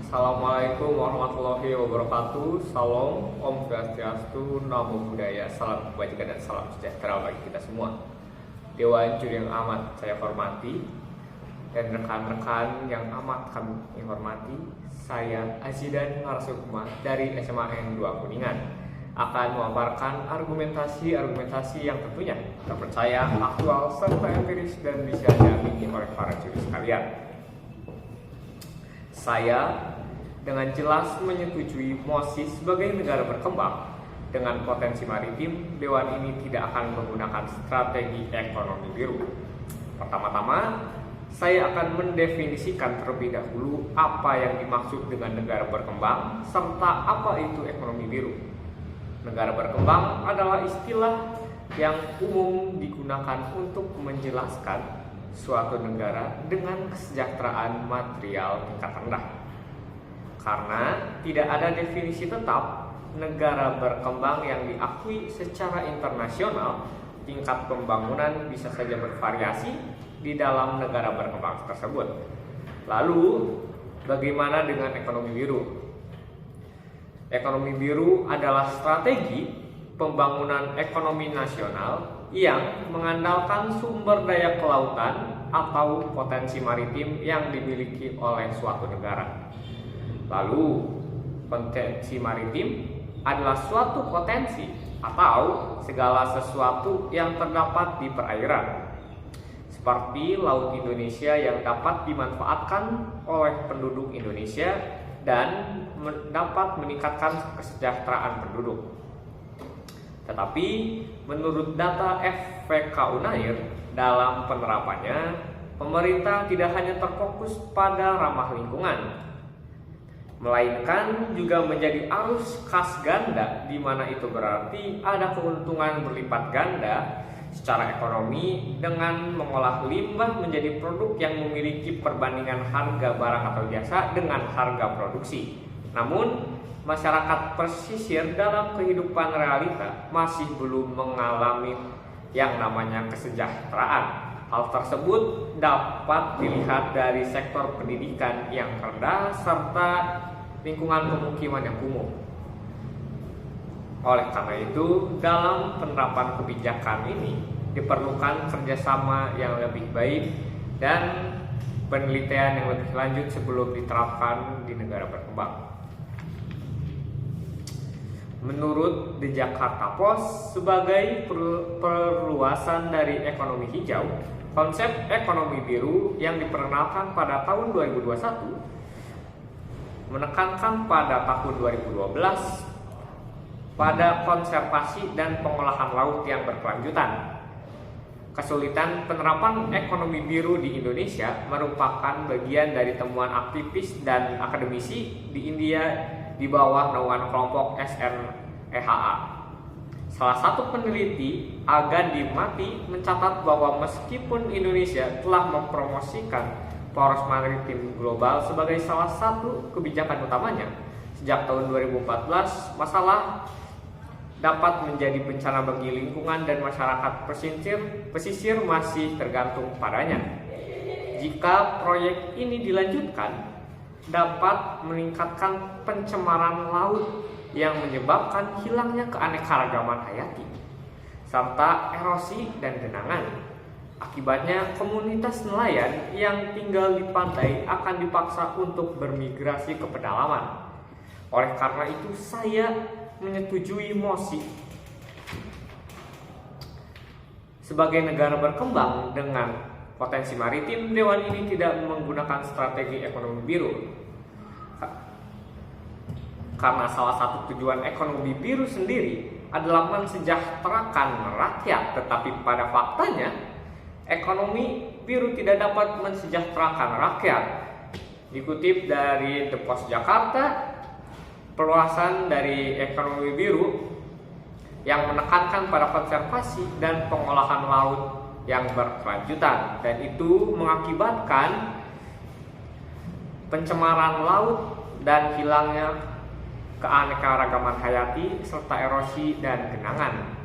Assalamualaikum warahmatullahi wabarakatuh. Salam, Om Swastiastu, Namo Buddhaya, salam kebajikan dan salam sejahtera bagi kita semua. Dewan Juri yang amat saya hormati dan rekan-rekan yang amat kami hormati, saya Azidan Marsukma dari SMA N2 Kuningan akan memaparkan argumentasi yang tentunya terpercaya, aktual, serta empiris dan bisa diamini oleh para juri sekalian. Saya dengan jelas menyetujui MOSI sebagai negara berkembang dengan potensi maritim. Dewan ini tidak akan menggunakan strategi ekonomi biru. Pertama-tama, saya akan mendefinisikan terlebih dahulu apa yang dimaksud dengan negara berkembang serta apa itu ekonomi biru. Negara berkembang adalah istilah yang umum digunakan untuk menjelaskan suatu negara dengan kesejahteraan material tingkat rendah. Karena tidak ada definisi tetap negara berkembang yang diakui secara internasional, tingkat pembangunan bisa saja bervariasi di dalam negara berkembang tersebut. Lalu, bagaimana dengan ekonomi biru? Ekonomi biru adalah strategi pembangunan ekonomi nasional yang mengandalkan sumber daya kelautan atau potensi maritim yang dimiliki oleh suatu negara. Lalu, potensi maritim adalah suatu potensi atau segala sesuatu yang terdapat di perairan, seperti Laut Indonesia yang dapat dimanfaatkan oleh penduduk Indonesia dan dapat meningkatkan kesejahteraan penduduk. Tetapi menurut data FPK Unair, dalam penerapannya pemerintah tidak hanya terfokus pada ramah lingkungan, melainkan juga menjadi arus kas ganda, di mana itu berarti ada keuntungan berlipat ganda secara ekonomi dengan mengolah limbah menjadi produk yang memiliki perbandingan harga barang atau jasa dengan harga produksi. Namun masyarakat pesisir dalam kehidupan realita masih belum mengalami yang namanya kesejahteraan. Hal tersebut dapat dilihat dari sektor pendidikan yang rendah serta lingkungan pemukiman yang kumuh. Oleh karena itu, dalam penerapan kebijakan ini diperlukan kerjasama yang lebih baik dan penelitian yang lebih lanjut sebelum diterapkan di negara berkembang. Menurut The Jakarta Post, sebagai perluasan dari ekonomi hijau, konsep ekonomi biru yang diperkenalkan pada tahun 2021 menekankan pada tahun 2012 pada konservasi dan pengolahan laut yang berkelanjutan. Kesulitan penerapan ekonomi biru di Indonesia merupakan bagian dari temuan aktivis dan akademisi di India di bawah naungan kelompok SNEHA. Salah satu peneliti, Agandi Mati, mencatat bahwa meskipun Indonesia telah mempromosikan poros maritim global sebagai salah satu kebijakan utamanya, sejak tahun 2014 masalah dapat menjadi bencana bagi lingkungan dan masyarakat pesisir masih tergantung padanya. Jika proyek ini dilanjutkan, dapat meningkatkan pencemaran laut yang menyebabkan hilangnya keanekaragaman hayati serta erosi dan genangan. Akibatnya, komunitas nelayan yang tinggal di pantai akan dipaksa untuk bermigrasi ke pedalaman. Oleh karena itu, saya menyetujui MOSI sebagai negara berkembang dengan potensi maritim. Dewan ini tidak menggunakan strategi ekonomi biru, karena salah satu tujuan ekonomi biru sendiri adalah mensejahterakan rakyat. Tetapi pada faktanya, ekonomi biru tidak dapat mensejahterakan rakyat. Dikutip dari The Post Jakarta, perluasan dari ekonomi biru yang menekankan pada konservasi dan pengolahan laut yang berkelanjutan, dan itu mengakibatkan pencemaran laut dan hilangnya keanekaragaman hayati serta erosi dan genangan.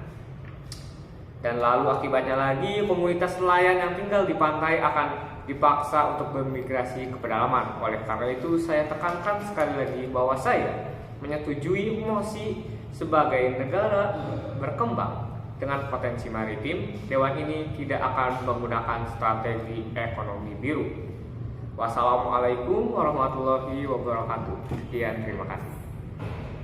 Dan lalu akibatnya lagi, komunitas nelayan yang tinggal di pantai akan dipaksa untuk bermigrasi ke pedalaman. Oleh karena itu, saya tekankan sekali lagi bahwa saya menyetujui mosi sebagai negara berkembang dengan potensi maritim. Dewan ini tidak akan menggunakan strategi ekonomi biru. Wassalamualaikum warahmatullahi wabarakatuh. Sekian, terima kasih.